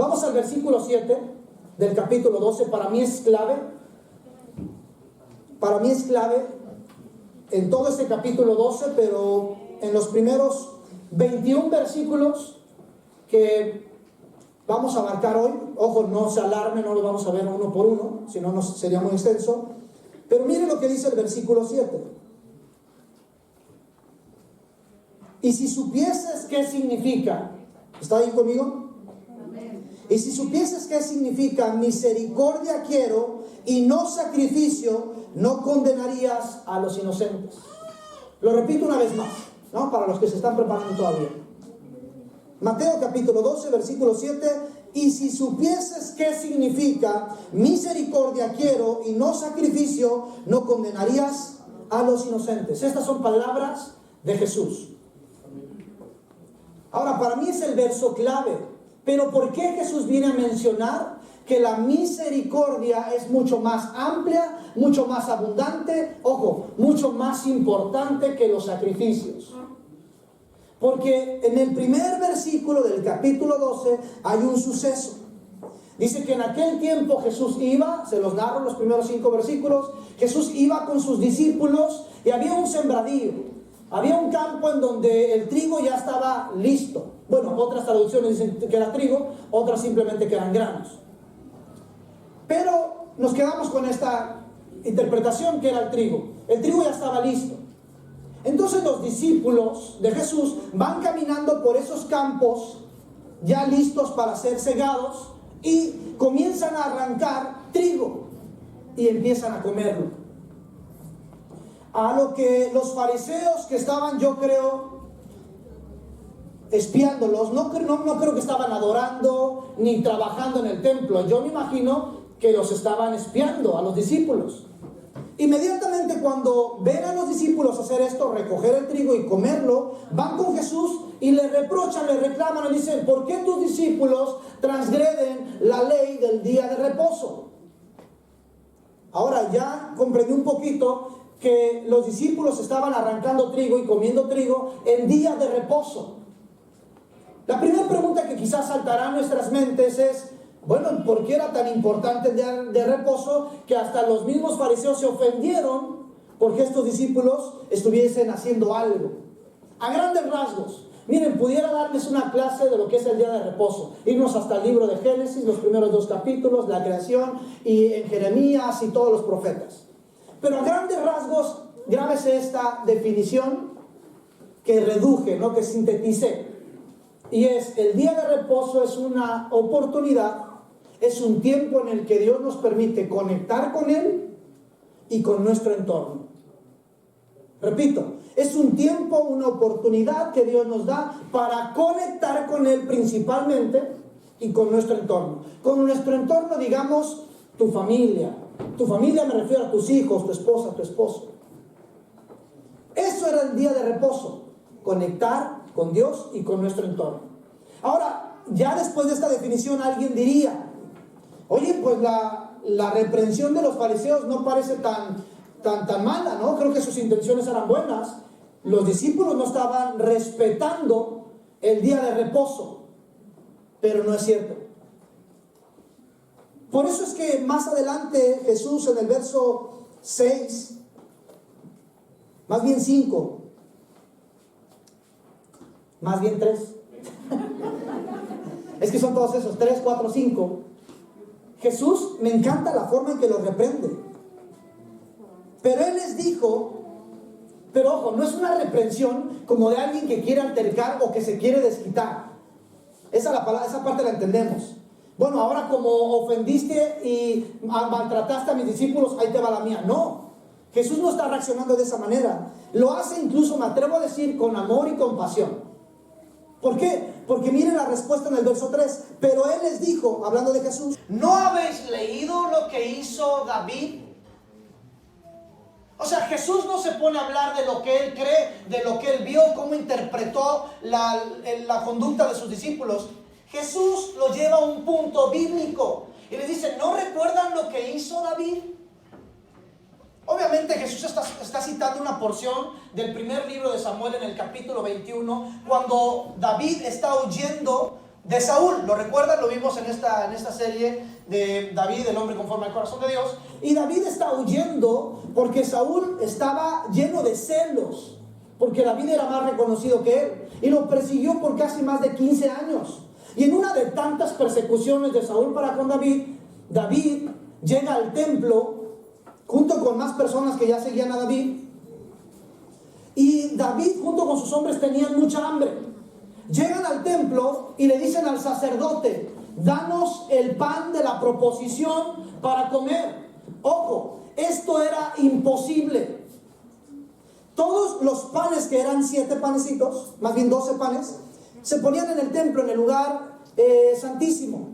Vamos al versículo 7 del capítulo 12. Para mí es clave. Para mí es clave en todo este capítulo 12, pero en los primeros 21 versículos que vamos a abarcar hoy. Ojo, no se alarme, no los vamos a ver uno por uno, si no sería muy extenso. Pero miren lo que dice el versículo 7. Y si supieses qué significa, ¿está ahí conmigo? Y si supieses qué significa misericordia quiero y no sacrificio, no condenarías a los inocentes. Lo repito una vez más, ¿no? Para los que se están preparando todavía. Mateo capítulo 12, versículo 7. Y si supieses qué significa misericordia quiero y no sacrificio, no condenarías a los inocentes. Estas son palabras de Jesús. Ahora, para mí es el verso clave. Pero ¿por qué Jesús viene a mencionar que la misericordia es mucho más amplia, mucho más abundante, ojo, mucho más importante que los sacrificios? Porque en el primer versículo del capítulo 12 hay un suceso. Dice que en aquel tiempo Jesús iba, se los narro los primeros 5 versículos, Jesús iba con sus discípulos y había un sembradío. Había un campo en donde el trigo ya estaba listo. Bueno, otras traducciones dicen que era trigo, otras simplemente que eran granos. Pero nos quedamos con esta interpretación que era el trigo. El trigo ya estaba listo. Entonces los discípulos de Jesús van caminando por esos campos ya listos para ser segados y comienzan a arrancar trigo y empiezan a comerlo. A lo que los fariseos que estaban, yo creo, espiándolos, no creo que estaban adorando ni trabajando en el templo. Yo me imagino que los estaban espiando a los discípulos. Inmediatamente cuando ven a los discípulos hacer esto, recoger el trigo y comerlo, van con Jesús y le reprochan, le reclaman y dicen: ¿por qué tus discípulos transgreden la ley del día de reposo? Ahora ya comprendí un poquito que los discípulos estaban arrancando trigo y comiendo trigo en día de reposo. La primera pregunta que quizás saltará a nuestras mentes es: bueno, ¿por qué era tan importante el día de reposo que hasta los mismos fariseos se ofendieron porque estos discípulos estuviesen haciendo algo? A grandes rasgos, miren, pudiera darles una clase de lo que es el día de reposo, irnos hasta el libro de Génesis, los primeros 2 capítulos, la creación, y en Jeremías y todos los profetas. Pero a grandes rasgos, grábese esta definición que reduje, ¿no? Que sinteticé. Y es: el día de reposo es una oportunidad, es un tiempo en el que Dios nos permite conectar con Él y con nuestro entorno. Repito, es un tiempo, una oportunidad que Dios nos da para conectar con Él principalmente y con nuestro entorno. Con nuestro entorno, digamos, tu familia. Tu familia me refiero a tus hijos, tu esposa, tu esposo. Eso era el día de reposo, conectar con Dios y con nuestro entorno. Ahora, ya después de esta definición alguien diría: oye, pues la reprensión de los fariseos no parece tan mala, ¿no? Creo que sus intenciones eran buenas. Los discípulos no estaban respetando el día de reposo, pero no es cierto. Por eso es que más adelante Jesús, en el verso 6, más bien 5, más bien 3, es que son todos esos, 3, 4, 5. Jesús, me encanta la forma en que los reprende. Pero Él les dijo, pero ojo, no es una reprensión como de alguien que quiere altercar o que se quiere desquitar. Esa parte la entendemos. Bueno, ahora como ofendiste y maltrataste a mis discípulos, ahí te va la mía. No, Jesús no está reaccionando de esa manera. Lo hace incluso, me atrevo a decir, con amor y compasión. ¿Por qué? Porque miren la respuesta en el verso 3. Pero Él les dijo, hablando de Jesús: ¿no habéis leído lo que hizo David? O sea, Jesús no se pone a hablar de lo que Él cree, de lo que Él vio, cómo interpretó la conducta de sus discípulos. Jesús lo lleva a un punto bíblico y les dice: ¿no recuerdan lo que hizo David? Obviamente Jesús está citando una porción del primer libro de Samuel en el capítulo 21, cuando David está huyendo de Saúl. ¿Lo recuerdan? Lo vimos en esta serie de David, el hombre conforme al corazón de Dios. Y David está huyendo porque Saúl estaba lleno de celos, porque David era más reconocido que él, y lo persiguió por casi más de 15 años. Y en una de tantas persecuciones de Saúl para con David, David llega al templo junto con más personas que ya seguían a David. Y David junto con sus hombres tenían mucha hambre. Llegan al templo y le dicen al sacerdote: danos el pan de la proposición para comer. Ojo, esto era imposible. Todos los panes, que eran 7 panecitos, más bien 12 panes, se ponían en el templo, en el lugar santísimo.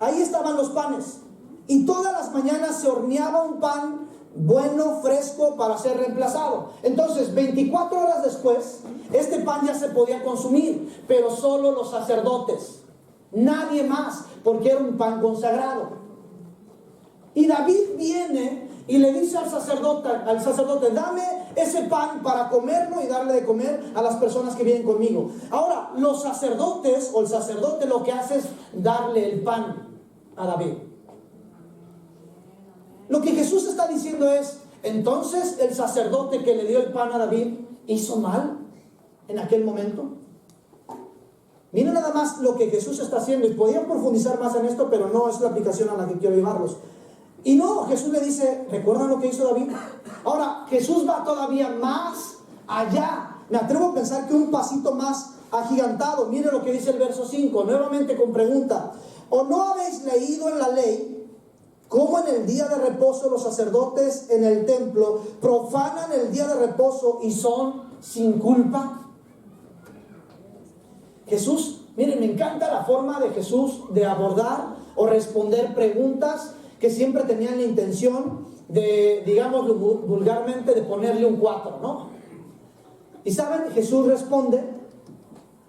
Ahí estaban los panes. Y todas las mañanas se horneaba un pan bueno, fresco, para ser reemplazado. Entonces, 24 horas después, este pan ya se podía consumir, pero solo los sacerdotes, nadie más, porque era un pan consagrado. Y David viene y le dice al sacerdote: dame ese pan para comerlo y darle de comer a las personas que vienen conmigo. Ahora, los sacerdotes, o el sacerdote, lo que hace es darle el pan a David. Lo que Jesús está diciendo es: entonces el sacerdote que le dio el pan a David hizo mal en aquel momento. Miren nada más lo que Jesús está haciendo, y podrían profundizar más en esto, pero no es la aplicación a la que quiero llevarlos. Y no, Jesús le dice: ¿recuerdan lo que hizo David? Ahora, Jesús va todavía más allá. Me atrevo a pensar que un pasito más agigantado. Miren lo que dice el verso 5, nuevamente con pregunta: ¿o no habéis leído en la ley cómo en el día de reposo los sacerdotes en el templo profanan el día de reposo y son sin culpa? Jesús, miren, me encanta la forma de Jesús de abordar o responder preguntas que siempre tenían la intención de, digamos vulgarmente, de ponerle un 4, ¿no? Y saben, Jesús responde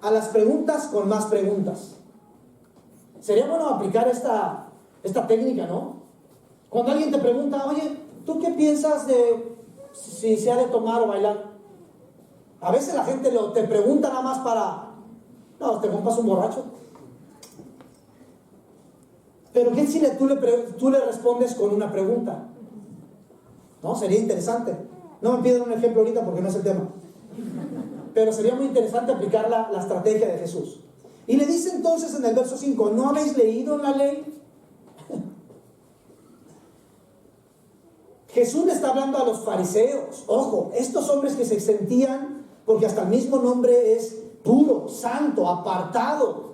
a las preguntas con más preguntas. Sería bueno aplicar esta técnica, ¿no? Cuando alguien te pregunta: oye, ¿tú qué piensas de si se ha de tomar o bailar? A veces la gente te pregunta nada más para: no, te compras un borracho. Pero ¿qué si tú le respondes con una pregunta? ¿No? Sería interesante. No me piden un ejemplo ahorita porque no es el tema. Pero sería muy interesante aplicar la estrategia de Jesús. Y le dice entonces en el verso 5: ¿no habéis leído en la ley? Jesús le está hablando a los fariseos. Ojo, estos hombres que se sentían, porque hasta el mismo nombre es puro, santo, apartado.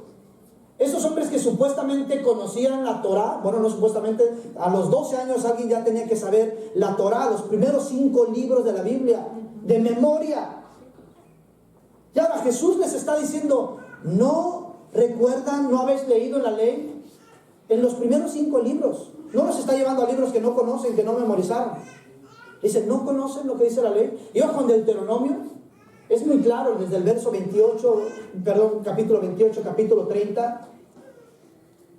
Esos hombres que supuestamente conocían la Torá, bueno, no supuestamente, a los 12 años alguien ya tenía que saber la Torá, los primeros 5 libros de la Biblia, de memoria. Y ahora Jesús les está diciendo: ¿no recuerdan, no habéis leído la ley? En los primeros 5 libros. No los está llevando a libros que no conocen, que no memorizaron. Dice: ¿no conocen lo que dice la ley? Y ojo, en Deuteronomio es muy claro, desde el verso 28, capítulo 28, capítulo 30.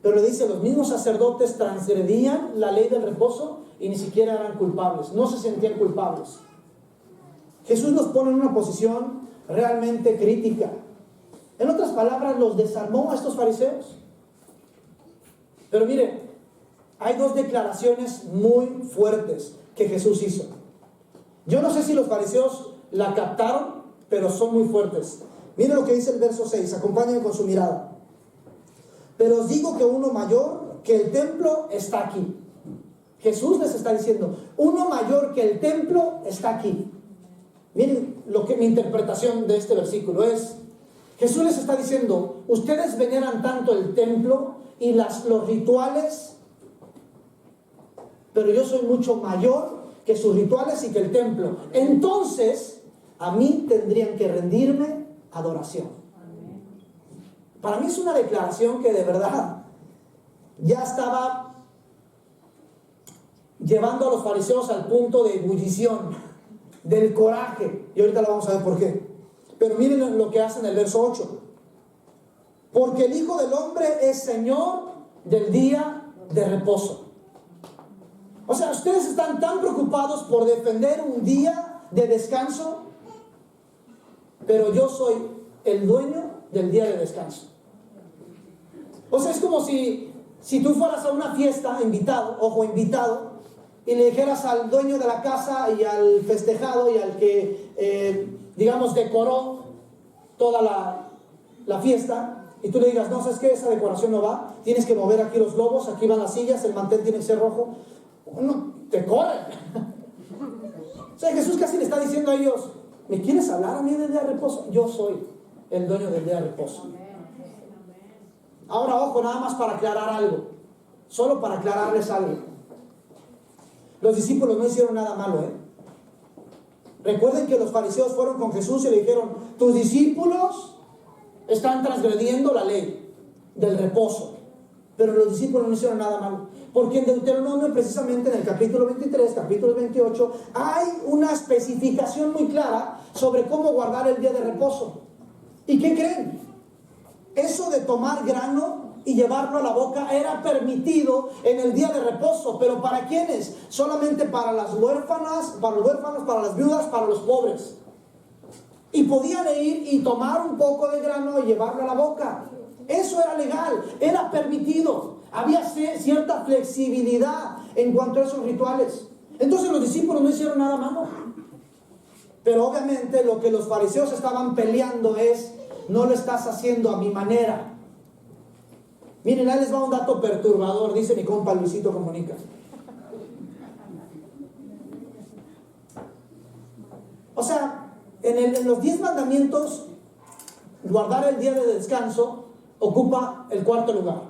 Pero le dice: los mismos sacerdotes transgredían la ley del reposo y ni siquiera eran culpables, no se sentían culpables. Jesús los pone en una posición realmente crítica. En otras palabras, los desarmó a estos fariseos. Pero miren, hay 2 declaraciones muy fuertes que Jesús hizo. Yo no sé si los fariseos la captaron, pero son muy fuertes. Miren lo que dice el verso 6, acompáñenme con su mirada. Pero os digo que uno mayor que el templo está aquí. Jesús les está diciendo: uno mayor que el templo está aquí. Miren mi interpretación de este versículo es: Jesús les está diciendo: ustedes veneran tanto el templo y los rituales, pero yo soy mucho mayor que sus rituales y que el templo. Entonces, a mí tendrían que rendirme adoración. Para mí es una declaración que de verdad ya estaba llevando a los fariseos al punto de ebullición, del coraje. Y ahorita lo vamos a ver por qué. Pero miren lo que hace en el verso 8. Porque el Hijo del Hombre es Señor del día de reposo. O sea, ustedes están tan preocupados por defender un día de descanso, pero yo soy el dueño del día de descanso. O sea, es como si tú fueras a una fiesta, invitado, ojo, invitado, y le dijeras al dueño de la casa y al festejado y al que, digamos, decoró toda la fiesta, y tú le digas, no, ¿sabes qué? Esa decoración no va, tienes que mover aquí los globos, aquí van las sillas, el mantel tiene que ser rojo. No, te corren. O sea, Jesús casi le está diciendo a ellos, ¿me quieres hablar a mí del día de reposo? Yo soy el dueño del día de reposo. Ahora, ojo, nada más para aclarar algo, solo para aclararles algo. Los discípulos no hicieron nada malo, ¿eh? Recuerden que los fariseos fueron con Jesús y le dijeron, tus discípulos están transgrediendo la ley del reposo. Pero los discípulos no hicieron nada malo. Porque en Deuteronomio, precisamente en el capítulo 23, capítulo 28, hay una especificación muy clara sobre cómo guardar el día de reposo. ¿Y qué creen? Eso de tomar grano y llevarlo a la boca era permitido en el día de reposo. ¿Pero para quiénes? Solamente para las huérfanas, para los huérfanos, para las viudas, para los pobres. Y podían ir y tomar un poco de grano y llevarlo a la boca. Eso era legal, era permitido. Había cierta flexibilidad en cuanto a esos rituales. Entonces los discípulos no hicieron nada malo. Pero obviamente lo que los fariseos estaban peleando es, no lo estás haciendo a mi manera. Miren, ahí les va un dato perturbador, dice mi compa Luisito Comunica. O sea, en los 10 mandamientos, guardar el día de descanso ocupa el cuarto lugar.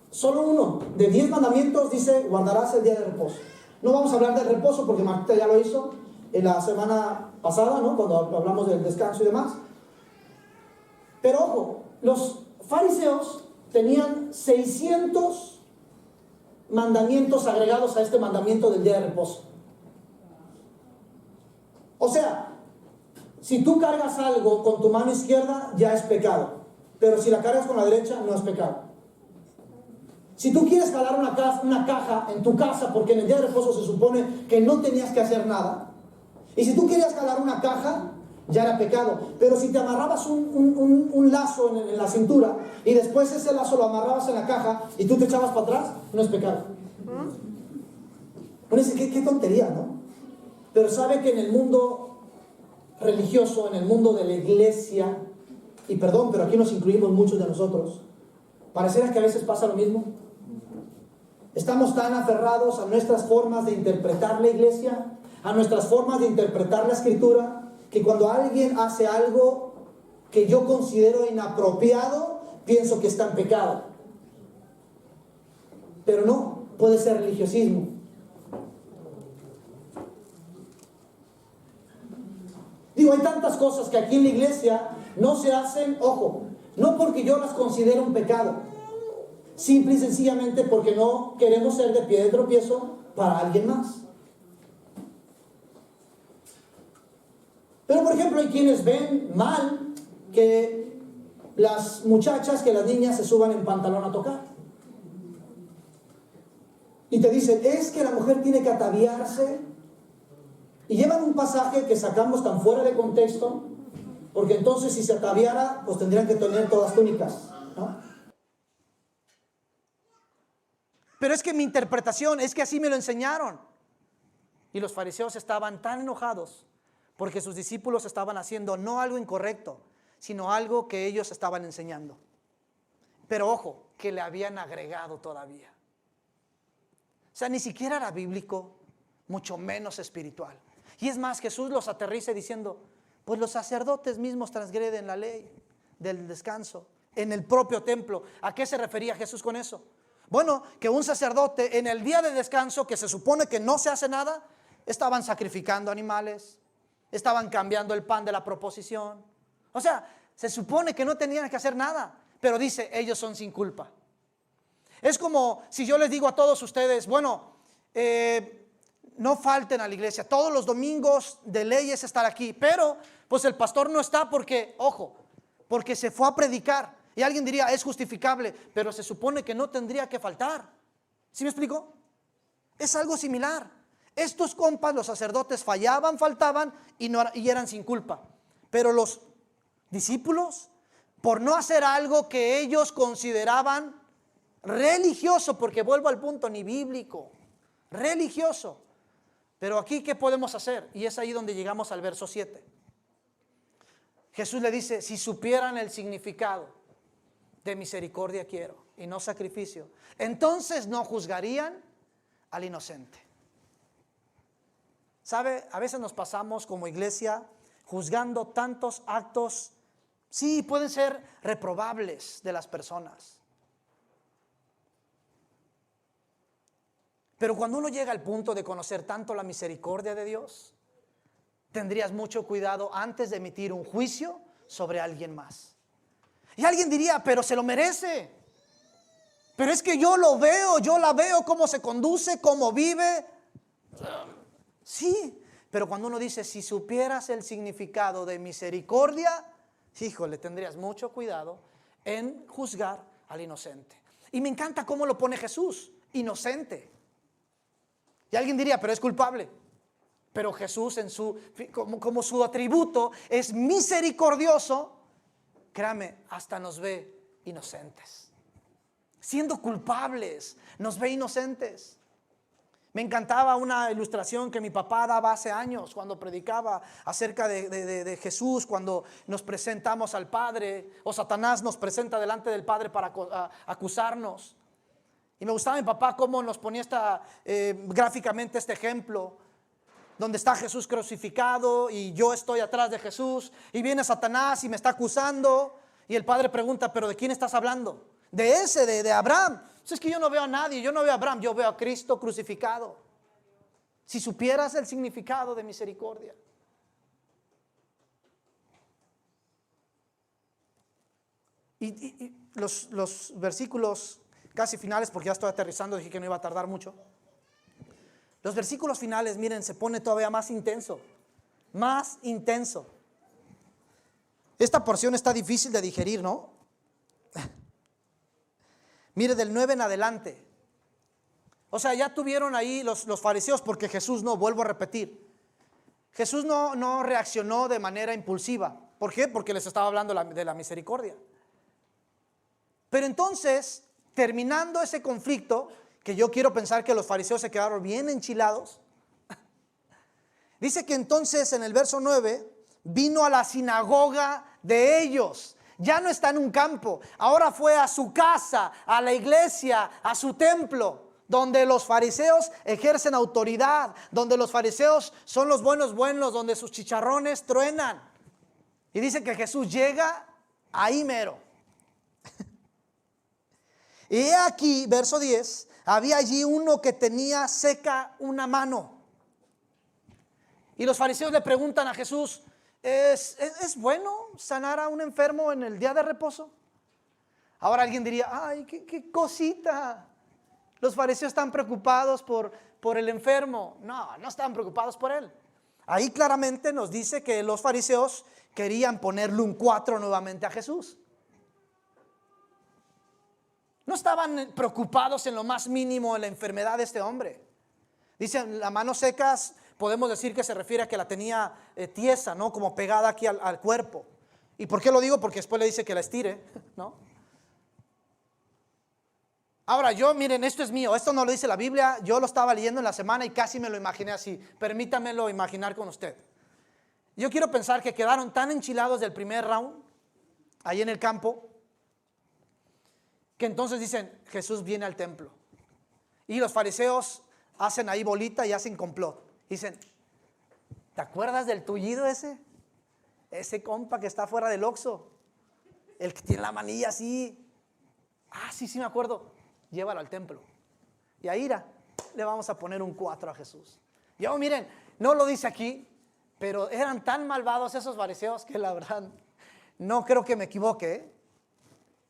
Solo uno de 10 mandamientos dice, guardarás el día de reposo. No vamos a hablar del reposo porque Marta ya lo hizo en la semana pasada, ¿no? Cuando hablamos del descanso y demás. Pero ojo, los fariseos tenían 600 mandamientos agregados a este mandamiento del día de reposo. O sea, si tú cargas algo con tu mano izquierda, ya es pecado. Pero si la cargas con la derecha, no es pecado. Si tú quieres jalar una caja en tu casa, porque en el día de reposo se supone que no tenías que hacer nada, y si tú querías jalar una caja, ya era pecado. Pero si te amarrabas un lazo en la cintura y después ese lazo lo amarrabas en la caja y tú te echabas para atrás, no es pecado. Uno dice, qué tontería, ¿no? Pero sabe que en el mundo religioso, en el mundo de la iglesia, y perdón, pero aquí nos incluimos muchos de nosotros, pareciera que a veces pasa lo mismo. Estamos tan aferrados a nuestras formas de interpretar la iglesia, a nuestras formas de interpretar la escritura, que cuando alguien hace algo que yo considero inapropiado, pienso que está en pecado. Pero no, puede ser religiosismo. Digo, hay tantas cosas que aquí en la iglesia no se hacen, ojo, no porque yo las considero un pecado, simple y sencillamente porque no queremos ser de pie de tropiezo para alguien más. Pero por ejemplo hay quienes ven mal que las muchachas, que las niñas se suban en pantalón a tocar. Y te dicen, es que la mujer tiene que ataviarse. Y llevan un pasaje que sacamos tan fuera de contexto, porque entonces si se ataviara, pues tendrían que tener todas túnicas, ¿no? Pero es que mi interpretación es que así me lo enseñaron. Y los fariseos estaban tan enojados porque sus discípulos estaban haciendo no algo incorrecto, sino algo que ellos estaban enseñando. Pero ojo, que le habían agregado todavía. O sea, ni siquiera era bíblico, mucho menos espiritual. Y es más, Jesús los aterriza diciendo, pues los sacerdotes mismos transgreden la ley del descanso en el propio templo. ¿A qué se refería Jesús con eso? Bueno, que un sacerdote en el día de descanso, que se supone que no se hace nada, estaban sacrificando animales, estaban cambiando el pan de la proposición. O sea, se supone que no tenían que hacer nada, pero dice, ellos son sin culpa. Es como si yo les digo a todos ustedes, bueno, no falten a la iglesia, todos los domingos de ley es estar aquí, pero pues el pastor no está porque, ojo, porque se fue a predicar. Y alguien diría, es justificable, pero se supone que no tendría que faltar. ¿Sí me explico? Es algo similar. Estos compas, los sacerdotes, fallaban, faltaban y eran sin culpa. Pero los discípulos por no hacer algo que ellos consideraban religioso, porque vuelvo al punto, ni bíblico, religioso. Pero aquí, ¿qué podemos hacer? Y es ahí donde llegamos al verso 7. Jesús le dice, si supieran el significado de misericordia quiero y no sacrificio, entonces no juzgarían al inocente. ¿Sabe? A veces nos pasamos como iglesia juzgando tantos actos, sí, pueden ser reprobables de las personas. Pero cuando uno llega al punto de conocer tanto la misericordia de Dios, tendrías mucho cuidado antes de emitir un juicio sobre alguien más. Y alguien diría, pero se lo merece. Pero es que yo lo veo, yo la veo, cómo se conduce, cómo vive. Sí, pero cuando uno dice, si supieras el significado de misericordia, híjole, tendrías mucho cuidado en juzgar al inocente. Y me encanta cómo lo pone Jesús, inocente. Y alguien diría, pero es culpable. Pero Jesús como su atributo es misericordioso, créame, hasta nos ve inocentes. Siendo culpables, nos ve inocentes. Me encantaba una ilustración que mi papá daba hace años cuando predicaba acerca de Jesús, cuando nos presentamos al Padre, o Satanás nos presenta delante del Padre para acusarnos. Y me gustaba mi papá cómo nos ponía gráficamente este ejemplo, donde está Jesús crucificado y yo estoy atrás de Jesús y viene Satanás y me está acusando y el Padre pregunta, ¿pero de quién estás hablando? De Abraham. Es que yo no veo a nadie, yo no veo a Abraham, yo veo a Cristo crucificado. Si supieras el significado de misericordia. Y los versículos casi finales, porque ya estoy aterrizando, dije que no iba a tardar mucho. Los versículos finales, miren, se pone todavía más intenso. Más intenso. Esta porción está difícil de digerir, ¿no? Mire, del 9 en adelante. O sea, ya tuvieron ahí los fariseos, porque Jesús no, vuelvo a repetir. Jesús no reaccionó de manera impulsiva. ¿Por qué? Porque les estaba hablando de la misericordia. Pero entonces, terminando ese conflicto, que yo quiero pensar que los fariseos se quedaron bien enchilados, dice que entonces en el verso 9, vino a la sinagoga de ellos. Ya no está en un campo, ahora fue a su casa, a la iglesia, a su templo, donde los fariseos ejercen autoridad, donde los fariseos son los buenos, donde sus chicharrones truenan. Y dice que Jesús llega ahí mero. Y he aquí, verso 10, había allí uno que tenía seca una mano. Y los fariseos le preguntan a Jesús, ¿es bueno sanar a un enfermo en el día de reposo? Ahora alguien diría, ay, qué cosita. Los fariseos están preocupados por el enfermo. No están preocupados por él. Ahí claramente nos dice que los fariseos querían ponerle un 4 nuevamente a Jesús. No estaban preocupados en lo más mínimo en la enfermedad de este hombre. Dicen, la mano seca, podemos decir que se refiere a que la tenía tiesa, ¿no? Como pegada aquí al cuerpo. ¿Y por qué lo digo? Porque después le dice que la estire, ¿no? Ahora miren, esto es mío, esto no lo dice la Biblia, yo lo estaba leyendo en la semana y casi me lo imaginé así. Permítamelo imaginar con usted. Yo quiero pensar que quedaron tan enchilados del primer round, ahí en el campo, que entonces dicen, Jesús viene al templo. Y los fariseos hacen ahí bolita y hacen complot. Dicen, ¿te acuerdas del tullido ese? Ese compa que está fuera del Oxxo, el que tiene la manilla así. Sí me acuerdo. Llévalo al templo. Y ahí le vamos a poner un 4 a Jesús. Miren, no lo dice aquí, pero eran tan malvados esos fariseos que la verdad no creo que me equivoque, ¿eh?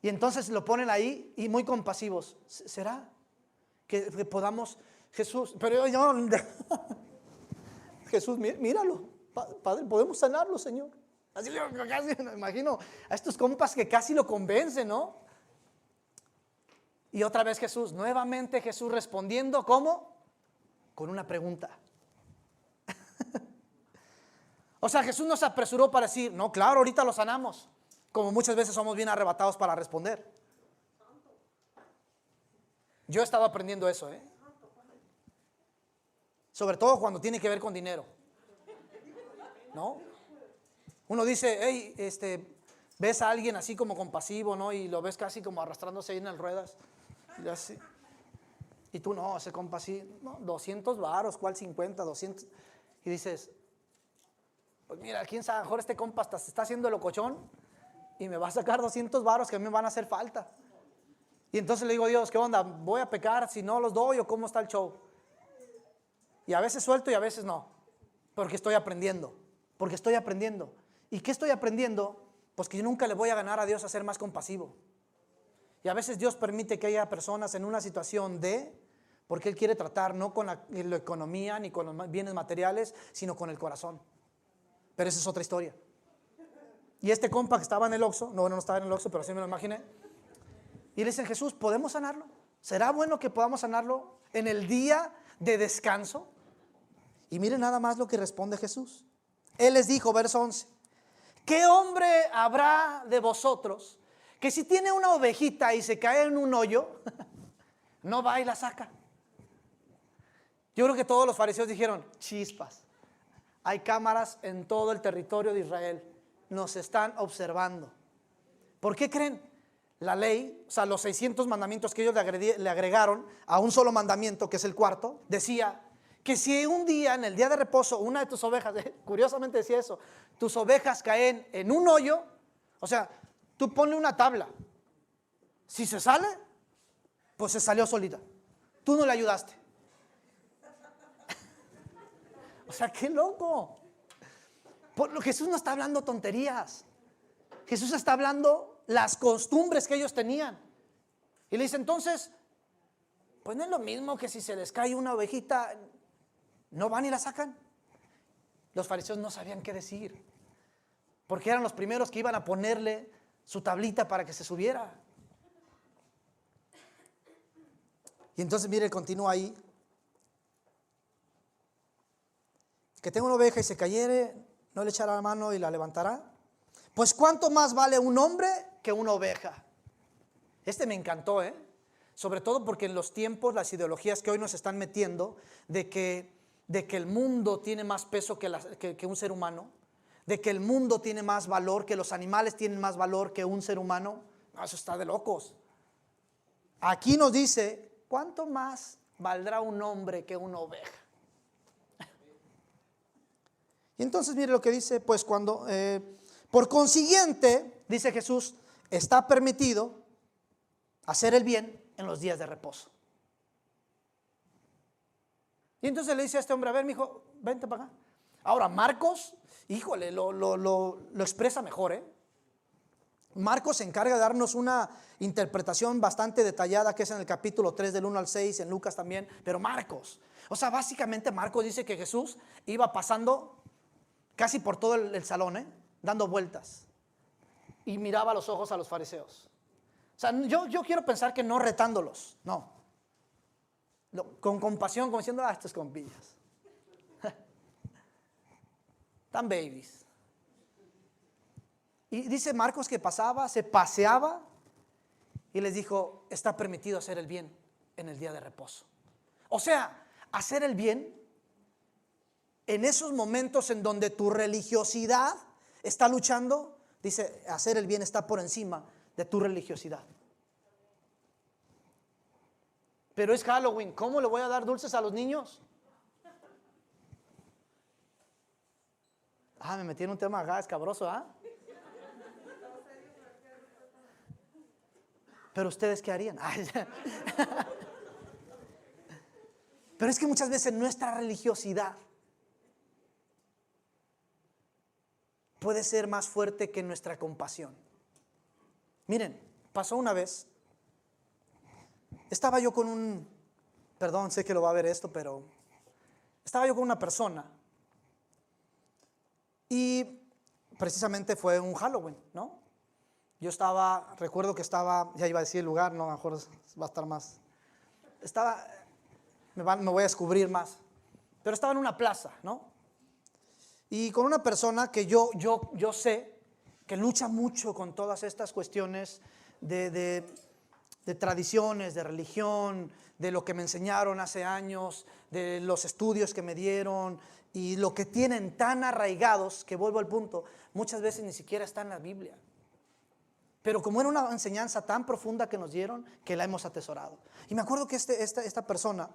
Y entonces lo ponen ahí y muy compasivos. ¿Será que podamos, Jesús? Pero yo Jesús, míralo, Padre, podemos sanarlo, Señor. Así casi me imagino a estos compas que casi lo convencen, ¿no? Y otra vez Jesús, nuevamente Jesús respondiendo, ¿cómo? Con una pregunta. O sea, Jesús no se apresuró para decir, no, claro, ahorita lo sanamos. como muchas veces somos bien arrebatados para responder. Yo he estado aprendiendo eso, sobre todo cuando tiene que ver con dinero, ¿no? Uno dice, hey, ves a alguien así como compasivo, ¿no? Y lo ves casi como arrastrándose ahí en las ruedas. Y así. Y tú, no, ese compa así, no, 200 varos, ¿cuál 50, 200? Y dices, pues mira, quién sabe, a lo mejor este compa hasta se está haciendo el locochón y me va a sacar 200 varos que a mí me van a hacer falta. Y entonces le digo a Dios, ¿qué onda? ¿Voy a pecar si no los doy o cómo está el show? Y a veces suelto y a veces no, porque estoy aprendiendo. ¿Y qué estoy aprendiendo? Pues que yo nunca le voy a ganar a Dios a ser más compasivo. Y a veces Dios permite que haya personas en una situación porque Él quiere tratar no con la economía ni con los bienes materiales, sino con el corazón. Pero esa es otra historia. Y este compa que estaba en el Oxxo, no estaba en el Oxxo, pero así me lo imaginé. Y le dicen, Jesús, ¿podemos sanarlo? ¿Será bueno que podamos sanarlo en el día de descanso? Y miren nada más lo que responde Jesús. Él les dijo, verso 11, ¿qué hombre habrá de vosotros que si tiene una ovejita y se cae en un hoyo, no va y la saca? Yo creo que todos los fariseos dijeron, chispas, hay cámaras en todo el territorio de Israel, nos están observando. ¿Por qué creen? La ley, o sea, los 600 mandamientos que ellos le agregaron a un solo mandamiento, que es el cuarto, decía que si un día, en el día de reposo, una de tus ovejas, curiosamente decía eso, tus ovejas caen en un hoyo, o sea, tú ponle una tabla, si se sale, pues se salió solita, tú no le ayudaste. O sea, qué loco. Jesús no está hablando tonterías, Jesús está hablando las costumbres que ellos tenían. Y le dice, entonces, pues no es lo mismo que si se les cae una ovejita, no van y la sacan. Los fariseos no sabían qué decir, porque eran los primeros que iban a ponerle su tablita para que se subiera. Y entonces mire, continúa ahí. Que tenga una oveja y se cayere, no le echará la mano y la levantará. Pues cuánto más vale un hombre que una oveja. Me encantó, sobre todo porque en los tiempos, las ideologías que hoy nos están metiendo de que el mundo tiene más peso que un ser humano, de que el mundo tiene más valor, que los animales tienen más valor que un ser humano, no, eso está de locos. Aquí nos dice, ¿cuánto más valdrá un hombre que una oveja? Y entonces mire lo que dice, pues cuando... por consiguiente, dice Jesús, está permitido hacer el bien en los días de reposo. Y entonces le dice a este hombre, a ver, mijo, vente para acá. Ahora, Marcos, híjole, lo expresa mejor, Marcos se encarga de darnos una interpretación bastante detallada, que es en el capítulo 3 del 1 al 6, en Lucas también, pero Marcos, o sea, básicamente Marcos dice que Jesús iba pasando casi por todo el salón, dando vueltas, y miraba a los ojos a los fariseos. O sea, yo quiero pensar que no retándolos, no, con compasión, como diciendo, estos compillas tan babies. Y dice Marcos que pasaba, se paseaba y les dijo, está permitido hacer el bien en el día de reposo. O sea, hacer el bien en esos momentos en donde tu religiosidad está luchando, dice, hacer el bien está por encima de tu religiosidad. Pero es Halloween, ¿cómo le voy a dar dulces a los niños? Me metí en un tema acá escabroso, Pero ustedes, ¿qué harían? Pero es que muchas veces nuestra religiosidad puede ser más fuerte que nuestra compasión. Miren, pasó una vez, estaba yo con perdón, sé que lo va a ver esto, pero estaba yo con una persona y precisamente fue un Halloween, ¿no? Recuerdo que estaba, ya iba a decir el lugar, no, a lo mejor va a estar más, me voy a descubrir más, pero estaba en una plaza, ¿no? Y con una persona que yo sé que lucha mucho con todas estas cuestiones de tradiciones, de religión, de lo que me enseñaron hace años, de los estudios que me dieron y lo que tienen tan arraigados, que vuelvo al punto, muchas veces ni siquiera está en la Biblia. Pero como era una enseñanza tan profunda que nos dieron, que la hemos atesorado. Y me acuerdo que esta persona,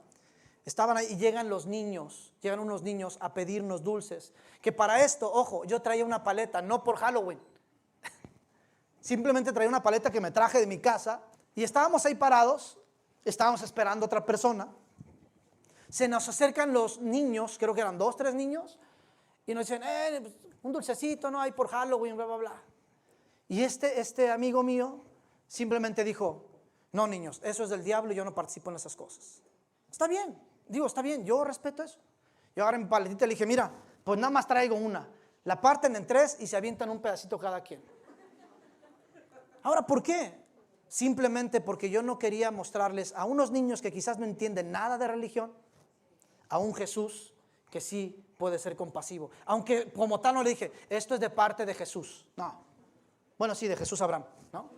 estaban ahí y llegan unos niños a pedirnos dulces. Que para esto, ojo, yo traía una paleta, no por Halloween. Simplemente traía una paleta que me traje de mi casa. Y estábamos ahí parados, estábamos esperando a otra persona. Se nos acercan los niños, creo que eran 2, 3 niños, y nos dicen, pues, un dulcecito, no hay por Halloween, bla, bla, bla. Y este amigo mío simplemente dijo, no niños, eso es del diablo y yo no participo en esas cosas. Está bien, está bien, yo respeto eso. Yo agarré mi paletita y le dije, mira, pues nada más traigo una. La parten en 3 y se avientan un pedacito cada quien. Ahora, ¿por qué? Simplemente porque yo no quería mostrarles a unos niños que quizás no entienden nada de religión, a un Jesús que sí puede ser compasivo. Aunque como tal no le dije, esto es de parte de Jesús. No. Bueno, sí, de Jesús Abraham, ¿no?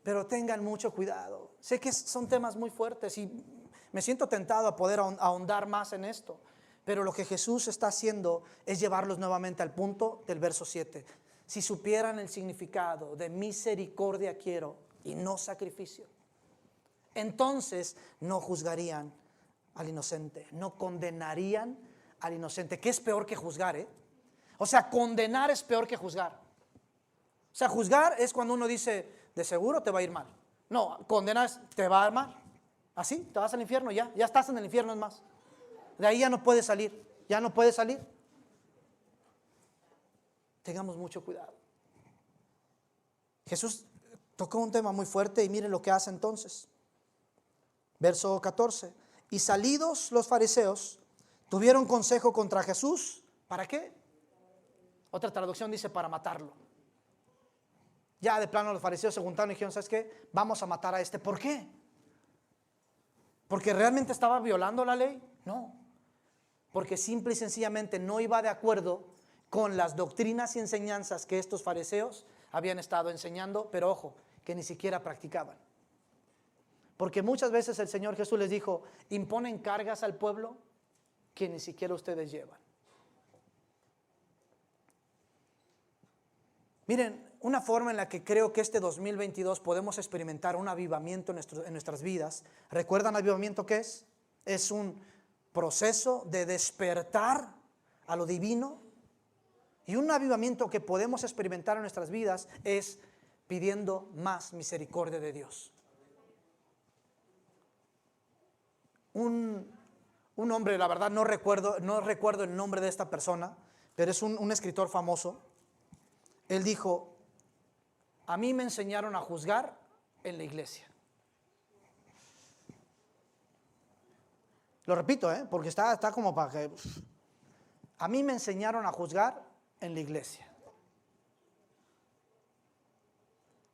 Pero tengan mucho cuidado. Sé que son temas muy fuertes y me siento tentado a poder ahondar más en esto. Pero lo que Jesús está haciendo es llevarlos nuevamente al punto del verso 7. Si supieran el significado de misericordia quiero y no sacrificio, entonces no juzgarían al inocente, no condenarían al inocente, que es peor que juzgar, O sea, condenar es peor que juzgar. O sea, juzgar es cuando uno dice, de seguro te va a ir mal. No, condenar es, te va a ir mal. Así, te vas al infierno, ya estás en el infierno, es más. De ahí ya no puedes salir, Tengamos mucho cuidado. Jesús tocó un tema muy fuerte y miren lo que hace entonces. Verso 14. Y salidos los fariseos, tuvieron consejo contra Jesús. ¿Para qué? Otra traducción dice para matarlo. Ya de plano los fariseos se juntaron y dijeron, ¿sabes qué? Vamos a matar a este. ¿Por qué? ¿Porque realmente estaba violando la ley? No. Porque simple y sencillamente no iba de acuerdo con las doctrinas y enseñanzas que estos fariseos habían estado enseñando, pero ojo, que ni siquiera practicaban. Porque muchas veces el Señor Jesús les dijo, imponen cargas al pueblo que ni siquiera ustedes llevan. Miren, una forma en la que creo que este 2022 podemos experimentar un avivamiento en nuestras vidas. ¿Recuerdan avivamiento qué es? Es un proceso de despertar a lo divino. Y un avivamiento que podemos experimentar en nuestras vidas es pidiendo más misericordia de Dios. Un hombre, la verdad no recuerdo el nombre de esta persona, pero es un escritor famoso. Él dijo, a mí me enseñaron a juzgar en la iglesia. Lo repito, porque está como para que... A mí me enseñaron a juzgar en la iglesia.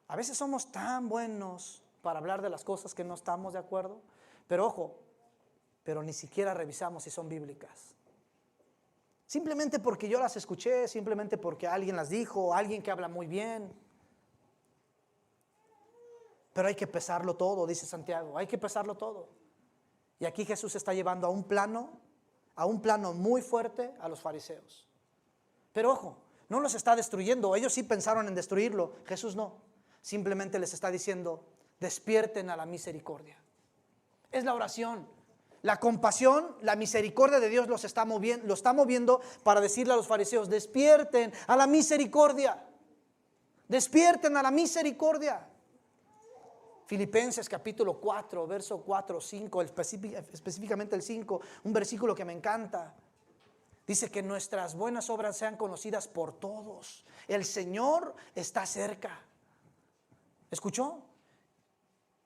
A veces somos tan buenos para hablar de las cosas que no estamos de acuerdo, pero ojo, pero ni siquiera revisamos si son bíblicas. Simplemente porque yo las escuché, simplemente porque alguien las dijo, alguien que habla muy bien. Pero hay que pesarlo todo, dice Santiago, hay que pesarlo todo. Y aquí Jesús está llevando a un plano muy fuerte a los fariseos. Pero ojo, no los está destruyendo, ellos sí pensaron en destruirlo, Jesús no. Simplemente les está diciendo, despierten a la misericordia. Es la oración. La compasión, la misericordia de Dios lo está moviendo para decirle a los fariseos, despierten a la misericordia. Despierten a la misericordia. Filipenses capítulo 4, verso 4, 5, específicamente el 5, un versículo que me encanta. Dice que nuestras buenas obras sean conocidas por todos. El Señor está cerca. ¿Escuchó?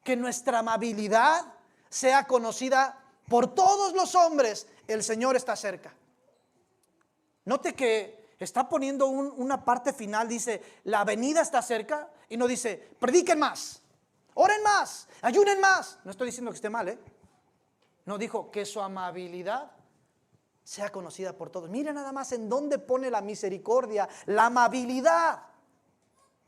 Que nuestra amabilidad sea conocida por todos los hombres. El Señor está cerca. Note que está poniendo una parte final, dice, la venida está cerca, y no dice, prediquen más, oren más, ayunen más. No estoy diciendo que esté mal, No, dijo que su amabilidad sea conocida por todos. Mira nada más en dónde pone la misericordia, la amabilidad.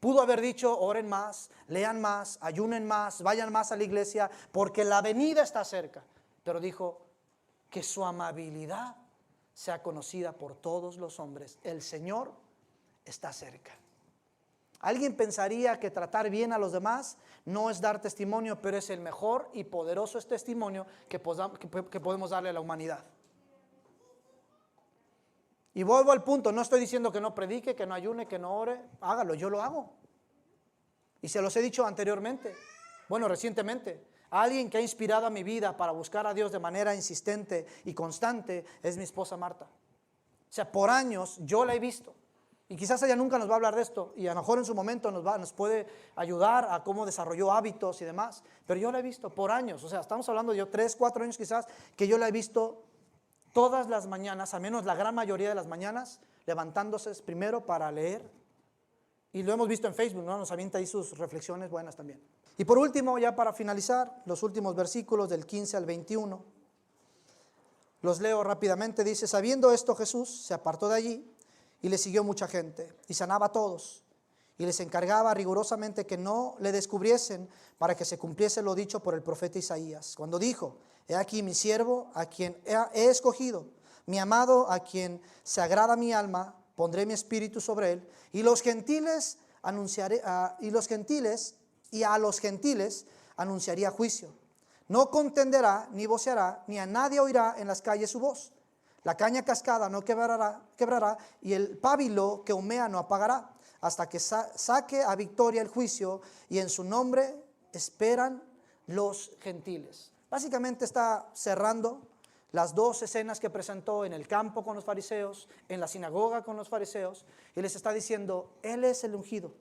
Pudo haber dicho, oren más, lean más, ayunen más, vayan más a la iglesia, porque la venida está cerca. Pero dijo, que su amabilidad sea conocida por todos los hombres. El Señor está cerca. Alguien pensaría que tratar bien a los demás no es dar testimonio, pero es el mejor y poderoso testimonio que podemos darle a la humanidad. Y vuelvo al punto, no estoy diciendo que no predique, que no ayune, que no ore, hágalo, yo lo hago. Y se los he dicho anteriormente, recientemente. Alguien que ha inspirado a mi vida para buscar a Dios de manera insistente y constante es mi esposa Marta. O sea, por años yo la he visto. Y quizás ella nunca nos va a hablar de esto, y a lo mejor en su momento nos puede ayudar a cómo desarrolló hábitos y demás. Pero yo la he visto por años, o sea, estamos hablando de 3, 4 años quizás, que yo la he visto todas las mañanas, al menos la gran mayoría de las mañanas, levantándose primero para leer. Y lo hemos visto en Facebook, ¿no? Nos avienta ahí sus reflexiones buenas también. Y por último, ya para finalizar, los últimos versículos del 15 al 21. Los leo rápidamente. Dice, sabiendo esto Jesús se apartó de allí y le siguió mucha gente y sanaba a todos. Y les encargaba rigurosamente que no le descubriesen para que se cumpliese lo dicho por el profeta Isaías. Cuando dijo, he aquí mi siervo a quien he escogido, mi amado a quien se agrada mi alma, pondré mi espíritu sobre él. Y a los gentiles anunciaría juicio. No contenderá ni voceará, ni a nadie oirá en las calles su voz. La caña cascada no quebrará y el pábilo que humea no apagará, hasta que saque a victoria el juicio, y en su nombre esperan los gentiles. Básicamente está cerrando las 2 escenas que presentó en el campo con los fariseos, en la sinagoga con los fariseos, y les está diciendo, Él es el ungido,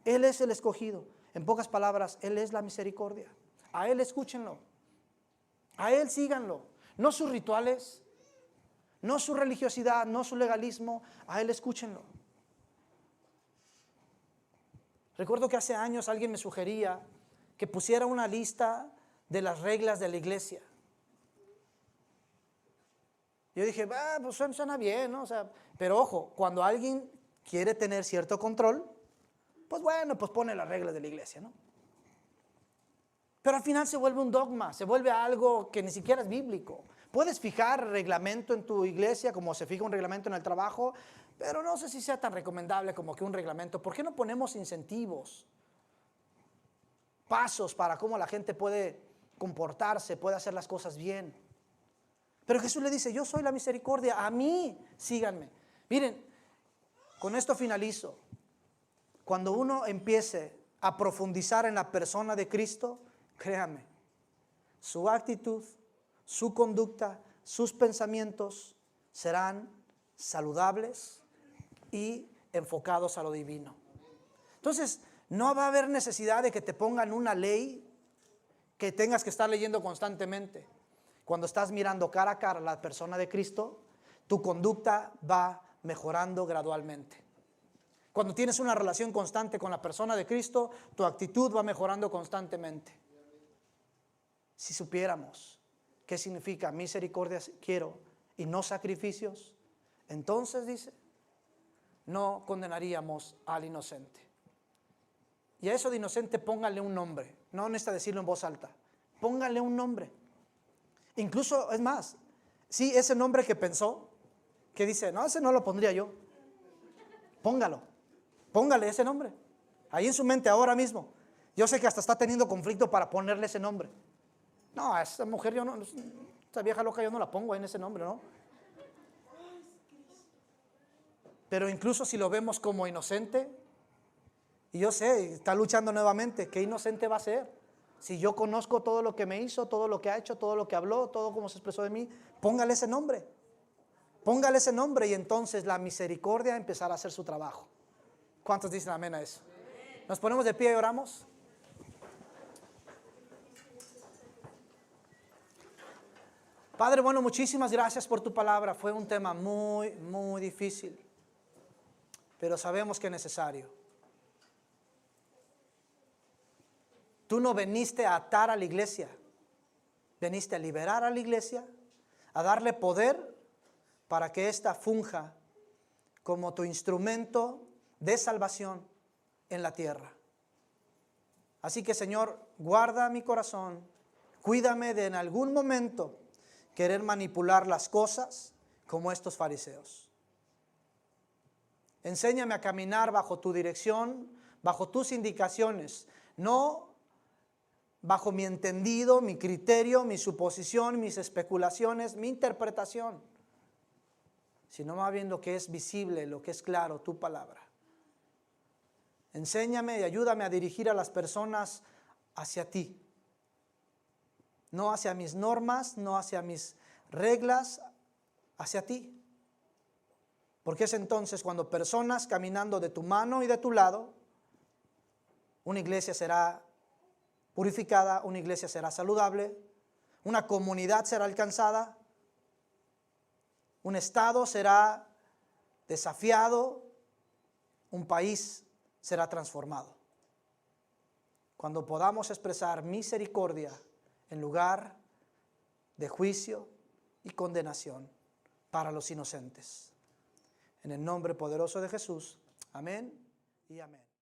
Él es el escogido. En pocas palabras, Él es la misericordia. A Él escúchenlo, a Él síganlo, no sus rituales, no su religiosidad, no su legalismo, a Él escúchenlo. Recuerdo que hace años alguien me sugería que pusiera una lista de las reglas de la iglesia. Yo dije, pues suena bien, ¿no? O sea, pero ojo, cuando alguien quiere tener cierto control, pues pone las reglas de la iglesia, ¿no? Pero al final se vuelve un dogma, se vuelve algo que ni siquiera es bíblico. Puedes fijar reglamento en tu iglesia como se fija un reglamento en el trabajo, pero no sé si sea tan recomendable como que un reglamento. ¿Por qué no ponemos incentivos, pasos para cómo la gente puede comportarse, puede hacer las cosas bien? Pero Jesús le dice, yo soy la misericordia, a mí síganme. Miren, con esto finalizo. Cuando uno empiece a profundizar en la persona de Cristo, créame, su actitud, su conducta, sus pensamientos serán saludables y enfocados a lo divino. Entonces, no va a haber necesidad de que te pongan una ley que tengas que estar leyendo constantemente. Cuando estás mirando cara a cara a la persona de Cristo, tu conducta va mejorando gradualmente. Cuando tienes una relación constante con la persona de Cristo, tu actitud va mejorando constantemente. Si supiéramos qué significa misericordia quiero y no sacrificios, entonces dice, no condenaríamos al inocente. Y a eso de inocente póngale un nombre, no necesita decirlo en voz alta, póngale un nombre. Incluso, es más, sí, ese nombre que pensó, que dice, no, ese no lo pondría yo, póngale ese nombre, ahí en su mente ahora mismo. Yo sé que hasta está teniendo conflicto para ponerle ese nombre. No, a esa mujer yo no, esta vieja loca yo no la pongo en ese nombre, ¿no? Pero incluso si lo vemos como inocente, y yo sé, está luchando nuevamente, ¿qué inocente va a ser? Si yo conozco todo lo que me hizo, todo lo que ha hecho, todo lo que habló, todo como se expresó de mí, póngale ese nombre y entonces la misericordia empezará a hacer su trabajo. ¿Cuántos dicen amén a eso? Nos ponemos de pie y oramos. Padre, bueno, muchísimas gracias por tu palabra. Fue un tema muy, muy difícil, pero sabemos que es necesario. Tú no viniste a atar a la iglesia, viniste a liberar a la iglesia, a darle poder para que ésta funja como tu instrumento de salvación en la tierra. Así que, Señor, guarda mi corazón, cuídame de en algún momento querer manipular las cosas como estos fariseos. Enséñame a caminar bajo tu dirección, bajo tus indicaciones, no bajo mi entendido, mi criterio, mi suposición, mis especulaciones, mi interpretación, sino más bien lo que es visible, lo que es claro, tu palabra. Enséñame y ayúdame a dirigir a las personas hacia ti, no hacia mis normas, no hacia mis reglas, hacia ti. Porque es entonces cuando personas caminando de tu mano y de tu lado, una iglesia será purificada, una iglesia será saludable, una comunidad será alcanzada, un estado será desafiado, un país será transformado. Cuando podamos expresar misericordia en lugar de juicio y condenación para los inocentes. En el nombre poderoso de Jesús. Amén y amén.